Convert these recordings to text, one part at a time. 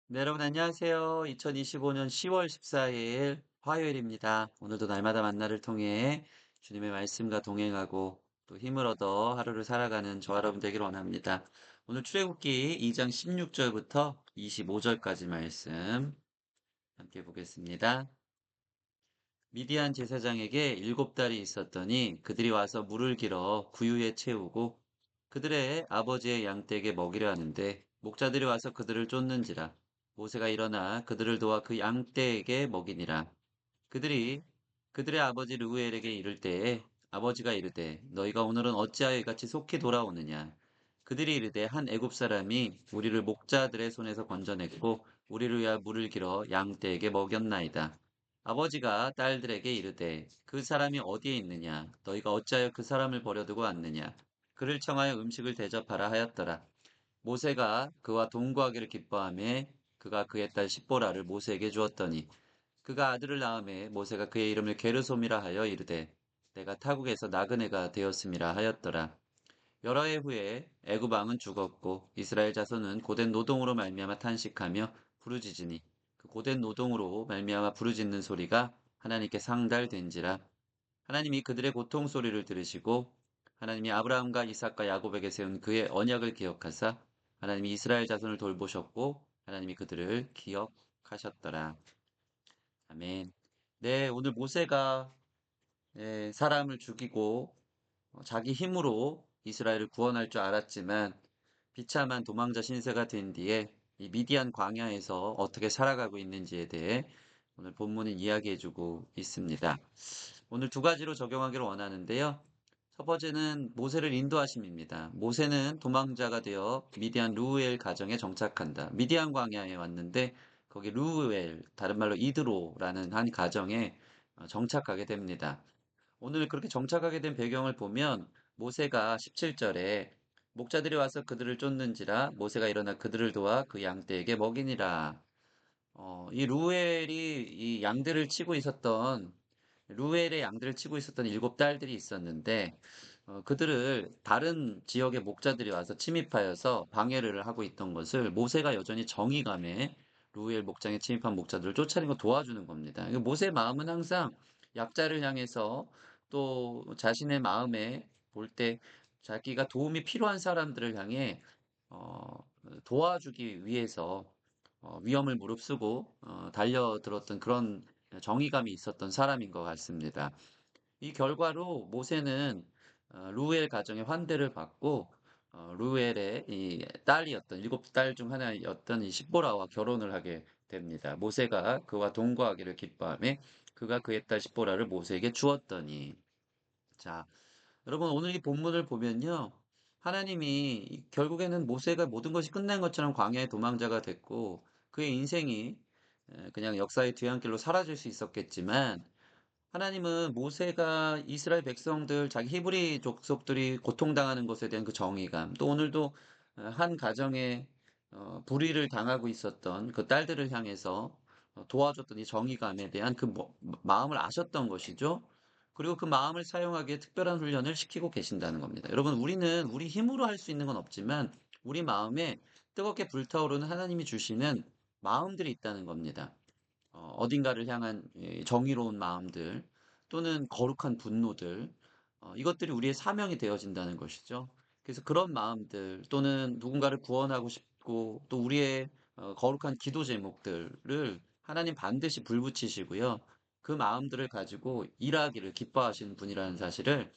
네, 여러분 안녕하세요. 2025년 10월 14일 화요일입니다. 오늘도 날마다 만나를 통해 주님의 말씀과 동행하고 또 힘을 얻어 하루를 살아가는 저와 여러분 되기를 원합니다. 오늘 출애굽기 2장 16절부터 25절까지 말씀 함께 보겠습니다. 미디안 제사장에게 7달이 있었더니 그들이 와서 물을 길어 구유에 채우고 그들의 아버지의 양떼에게 먹이려 하는데 목자들이 와서 그들을 쫓는지라 모세가 일어나 그들을 도와 그 양떼에게 먹이니라. 그들이 그들의 아버지 르우엘에게 이를 때에 아버지가 이르되 너희가 오늘은 어찌하여 이같이 속히 돌아오느냐. 그들이 이르되 한 애굽 사람이 우리를 목자들의 손에서 건져냈고 우리를 위하여 물을 길어 양떼에게 먹였나이다. 아버지가 딸들에게 이르되 그 사람이 어디에 있느냐 너희가 어찌하여 그 사람을 버려두고 왔느냐. 그를 청하여 음식을 대접하라 하였더라. 모세가 그와 동거하기를 기뻐하며 그가 그의 딸 십보라를 모세에게 주었더니 그가 아들을 낳음에 모세가 그의 이름을 게르솜이라 하여 이르되 내가 타국에서 나그네가 되었음이라 하였더라. 여러 해 후에 애굽 왕은 죽었고 이스라엘 자손은 고된 노동으로 말미암아 탄식하며 부르짖으니 그 고된 노동으로 말미암아 부르짖는 소리가 하나님께 상달된지라. 하나님이 그들의 고통 소리를 들으시고 하나님이 아브라함과 이삭과 야곱에게 세운 그의 언약을 기억하사 하나님이 이스라엘 자손을 돌보셨고 하나님이 그들을 기억하셨더라. 아멘. 네, 오늘 모세가 사람을 죽이고 자기 힘으로 이스라엘을 구원할 줄 알았지만 비참한 도망자 신세가 된 뒤에 이 미디안 광야에서 어떻게 살아가고 있는지에 대해 오늘 본문은 이야기해주고 있습니다. 오늘 두 가지로 적용하기를 원하는데요. 첫 번째는 모세를 인도하심입니다. 모세는 도망자가 되어 미디안 루우엘 가정에 정착한다. 미디안 광야에 왔는데 거기 루우엘, 다른 말로 이드로라는 한 가정에 정착하게 됩니다. 오늘 그렇게 정착하게 된 배경을 보면 모세가 17절에 목자들이 와서 그들을 쫓는지라 모세가 일어나 그들을 도와 그 양떼에게 먹이니라. 이 루엘이 이 양들을 치고 있었던 루엘의 양들을 치고 있었던 7딸들이 있었는데 그들을 다른 지역의 목자들이 와서 침입하여서 방해를 하고 있던 것을 모세가 여전히 정의감에 루엘 목장에 침입한 목자들을 쫓아내는 거 도와주는 겁니다. 모세의 마음은 항상 약자를 향해서 또 자신의 마음에 볼 때 자기가 도움이 필요한 사람들을 향해 어, 도와주기 위해서 위험을 무릅쓰고 달려들었던 그런 정의감이 있었던 사람인 것 같습니다. 이 결과로 모세는 루엘 가정의 환대를 받고 루엘의 이 딸이었던 7딸 중 하나였던 이 십보라와 결혼을 하게 됩니다. 모세가 그와 동거하기를 기뻐하며 그가 그의 딸 십보라를 모세에게 주었더니 자, 여러분 오늘 이 본문을 보면요. 하나님이 결국에는 모세가 모든 것이 끝난 것처럼 광야의 도망자가 됐고 그의 인생이 그냥 역사의 뒤안길로 사라질 수 있었겠지만 하나님은 모세가 이스라엘 백성들, 자기 히브리 족속들이 고통당하는 것에 대한 그 정의감, 또 오늘도 한 가정에 불의를 당하고 있었던 그 딸들을 향해서 도와줬던 이 정의감에 대한 그 마음을 아셨던 것이죠. 그리고 그 마음을 사용하기에 특별한 훈련을 시키고 계신다는 겁니다. 여러분, 우리는 우리 힘으로 할 수 있는 건 없지만 우리 마음에 뜨겁게 불타오르는 하나님이 주시는 마음들이 있다는 겁니다. 어딘가를 향한 정의로운 마음들 또는 거룩한 분노들 이것들이 우리의 사명이 되어진다는 것이죠. 그래서 그런 마음들 또는 누군가를 구원하고 싶고 또 우리의 거룩한 기도 제목들을 하나님 반드시 불붙이시고요. 그 마음들을 가지고 일하기를 기뻐하시는 분이라는 사실을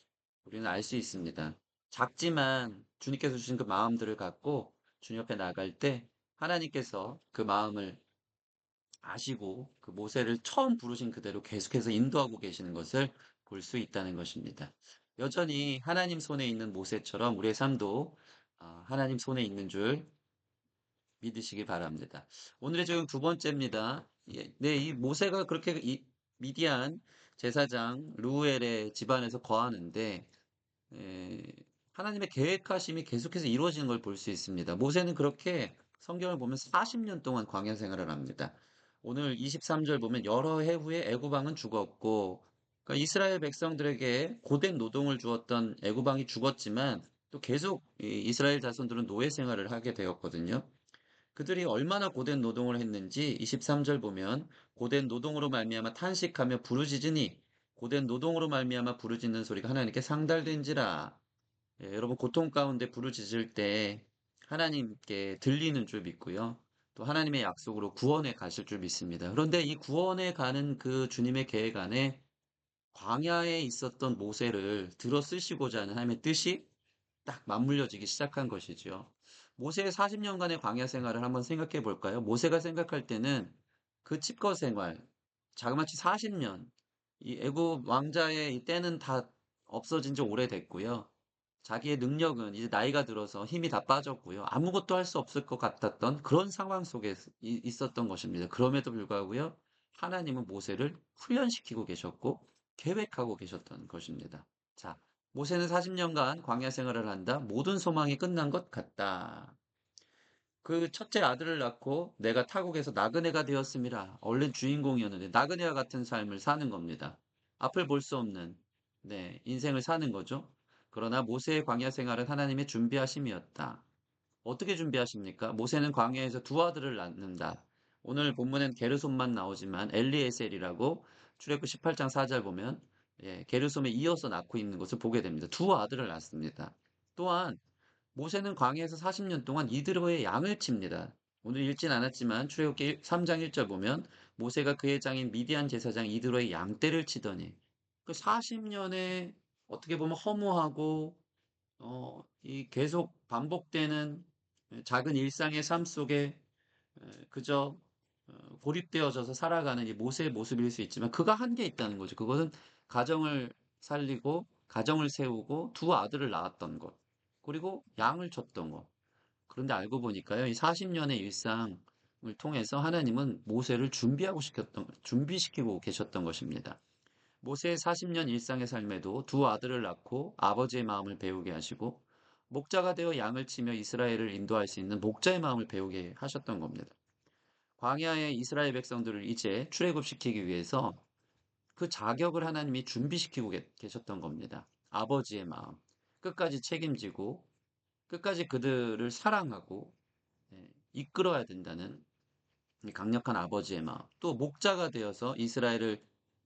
우리는 알 수 있습니다. 작지만 주님께서 주신 그 마음들을 갖고 주님 옆에 나갈 때 하나님께서 그 마음을 아시고 그 모세를 처음 부르신 그대로 계속해서 인도하고 계시는 것을 볼 수 있다는 것입니다. 여전히 하나님 손에 있는 모세처럼 우리의 삶도 하나님 손에 있는 줄 믿으시기 바랍니다. 오늘의 적용 두 번째입니다. 예, 네, 이 모세가 그렇게 이 미디안 제사장 루엘의 집안에서 거하는데 에, 하나님의 계획하심이 계속해서 이루어지는 걸 볼 수 있습니다. 모세는 그렇게 성경을 보면 40년 동안 광야 생활을 합니다. 오늘 23절 보면 여러 해 후에 애굽 왕은 죽었고 그러니까 이스라엘 백성들에게 고된 노동을 주었던 애굽 왕이 죽었지만 또 계속 이 이스라엘 자손들은 노예 생활을 하게 되었거든요. 그들이 얼마나 고된 노동을 했는지 23절 보면 고된 노동으로 말미암아 탄식하며 부르짖으니 고된 노동으로 말미암아 부르짖는 소리가 하나님께 상달된지라. 예, 여러분 고통 가운데 부르짖을 때 하나님께 들리는 줄 믿고요. 또 하나님의 약속으로 구원에 가실 줄 믿습니다. 그런데 이 구원에 가는 그 주님의 계획 안에 광야에 있었던 모세를 들어 쓰시고자 하는 하나님의 뜻이 딱 맞물려지기 시작한 것이죠. 모세의 40년간의 광야 생활을 한번 생각해 볼까요? 모세가 생각할 때는 그 칩거 생활, 자그마치 40년, 이 애굽 왕자의 이 때는 다 없어진 지 오래됐고요. 자기의 능력은 이제 나이가 들어서 힘이 다 빠졌고요. 아무것도 할 수 없을 것 같았던 그런 상황 속에 있었던 것입니다. 그럼에도 불구하고요. 하나님은 모세를 훈련시키고 계셨고 계획하고 계셨던 것입니다. 자, 모세는 40년간 광야 생활을 한다. 모든 소망이 끝난 것 같다. 그 첫째 아들을 낳고 내가 타국에서 나그네가 되었음이라. 얼른 주인공이었는데 나그네와 같은 삶을 사는 겁니다. 앞을 볼 수 없는 네, 인생을 사는 거죠. 그러나 모세의 광야 생활은 하나님의 준비하심이었다. 어떻게 준비하십니까? 모세는 광야에서 두 아들을 낳는다. 오늘 본문엔 게르솜만 나오지만 엘리에셀이라고 출애굽 18장 4절 보면 예, 게르솜에 이어서 낳고 있는 것을 보게 됩니다. 두 아들을 낳습니다. 또한 모세는 광야에서 40년 동안 이드로의 양을 칩니다. 오늘 읽진 않았지만 출애굽기 3장 1절 보면 모세가 그의 장인 미디안 제사장 이드로의 양떼를 치더니 그 40년에 어떻게 보면 허무하고 이 계속 반복되는 작은 일상의 삶 속에 그저 고립되어져서 살아가는 이 모세의 모습일 수 있지만 그가 한 게 있다는 거죠. 그것은 가정을 살리고 가정을 세우고 두 아들을 낳았던 것. 그리고 양을 쳤던 것. 그런데 알고 보니까요. 이 40년의 일상을 통해서 하나님은 모세를 준비시키고 계셨던 것입니다. 모세의 40년 일상의 삶에도 두 아들을 낳고 아버지의 마음을 배우게 하시고 목자가 되어 양을 치며 이스라엘을 인도할 수 있는 목자의 마음을 배우게 하셨던 겁니다. 광야의 이스라엘 백성들을 이제 출애굽시키기 위해서 그 자격을 하나님이 준비시키고 계셨던 겁니다. 아버지의 마음, 끝까지 책임지고 끝까지 그들을 사랑하고 이끌어야 된다는 이 강력한 아버지의 마음, 또 목자가 되어서 이스라엘을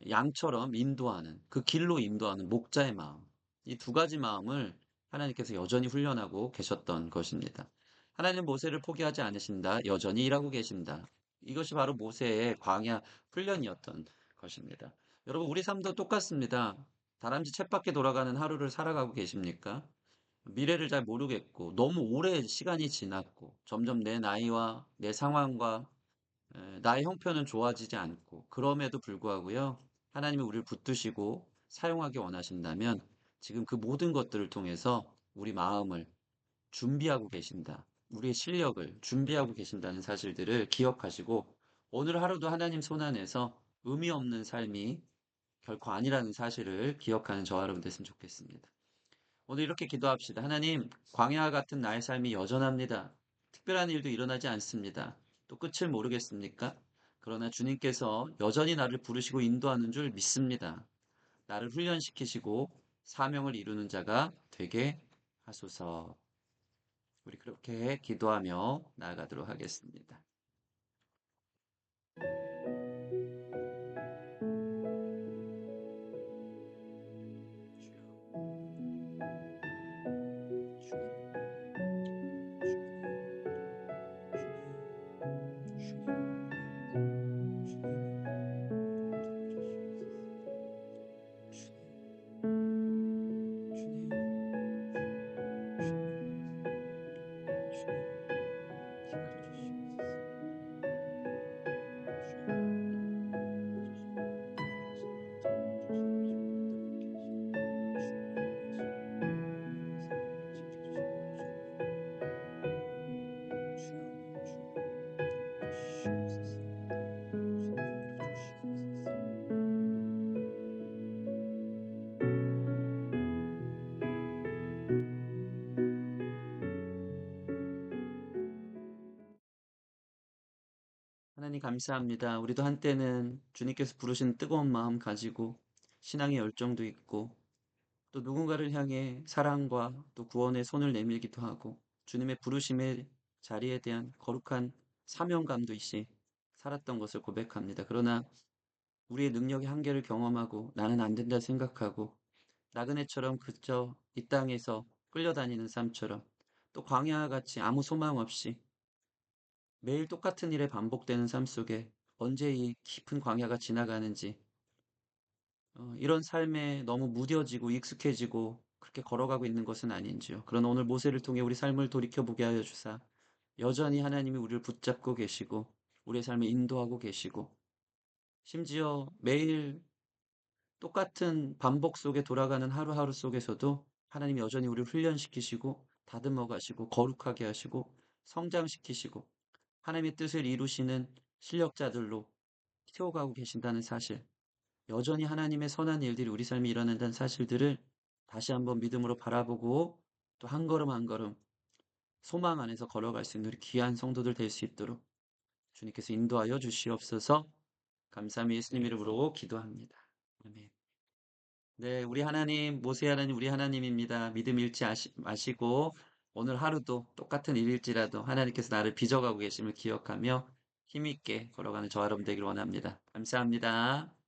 양처럼 인도하는 그 길로 인도하는 목자의 마음, 이 두 가지 마음을 하나님께서 여전히 훈련하고 계셨던 것입니다. 하나님 모세를 포기하지 않으신다. 여전히 일하고 계신다. 이것이 바로 모세의 광야 훈련이었던 것입니다. 여러분, 우리 삶도 똑같습니다. 다람쥐 쳇바퀴 돌아가는 하루를 살아가고 계십니까? 미래를 잘 모르겠고, 너무 오래 시간이 지났고, 점점 내 나이와 내 상황과 나의 형편은 좋아지지 않고 그럼에도 불구하고요. 하나님이 우리를 붙드시고 사용하기 원하신다면 지금 그 모든 것들을 통해서 우리 마음을 준비하고 계신다. 우리의 실력을 준비하고 계신다는 사실들을 기억하시고 오늘 하루도 하나님 손안에서 의미 없는 삶이 결코 아니라는 사실을 기억하는 저와 여러분 됐으면 좋겠습니다. 오늘 이렇게 기도합시다. 하나님, 광야 같은 나의 삶이 여전합니다. 특별한 일도 일어나지 않습니다. 또 끝을 모르겠습니까? 그러나 주님께서 여전히 나를 부르시고 인도하는 줄 믿습니다. 나를 훈련시키시고 사명을 이루는 자가 되게 하소서. 우리 그렇게 기도하며 나아가도록 하겠습니다. 주여, 주님, 하나님 감사합니다. 우리도 한때는 주님께서 부르신 뜨거운 마음 가지고 신앙의 열정도 있고 또 누군가를 향해 사랑과 또 구원의 손을 내밀기도 하고 주님의 부르심의 자리에 대한 거룩한 사명감도 있이 살았던 것을 고백합니다. 그러나 우리의 능력의 한계를 경험하고 '나는 안 된다.' 생각하고 나그네처럼 그저 이 땅에서 끌려다니는 삶처럼 또 광야와 같이 아무 소망 없이 매일 똑같은 일에 반복되는 삶 속에 언제 이 깊은 광야가 지나가는지 이런 삶에 너무 무뎌지고 익숙해지고 그렇게 걸어가고 있는 것은 아닌지요. 그러나 오늘 모세를 통해 우리 삶을 돌이켜보게 하여 주사 여전히 하나님이 우리를 붙잡고 계시고 우리의 삶을 인도하고 계시고 심지어 매일 똑같은 반복 속에 돌아가는 하루하루 속에서도 하나님이 여전히 우리를 훈련시키시고 다듬어 가시고 거룩하게 하시고 성장시키시고 하나님의 뜻을 이루시는 실력자들로 키워가고 계신다는 사실, 여전히 하나님의 선한 일들이 우리 삶에 일어난다는 사실들을 다시 한번 믿음으로 바라보고 또 한 걸음 한 걸음 소망 안에서 걸어갈 수 있는 우리 귀한 성도들 될 수 있도록 주님께서 인도하여 주시옵소서. 감사함이 예수님 이름으로 기도합니다. 아멘. 네, 우리 하나님, 모세 하나님, 우리 하나님입니다. 믿음 잃지 마시고, 오늘 하루도 똑같은 일일지라도 하나님께서 나를 빚어가고 계심을 기억하며 힘있게 걸어가는 저와 여러분 되기를 원합니다. 감사합니다.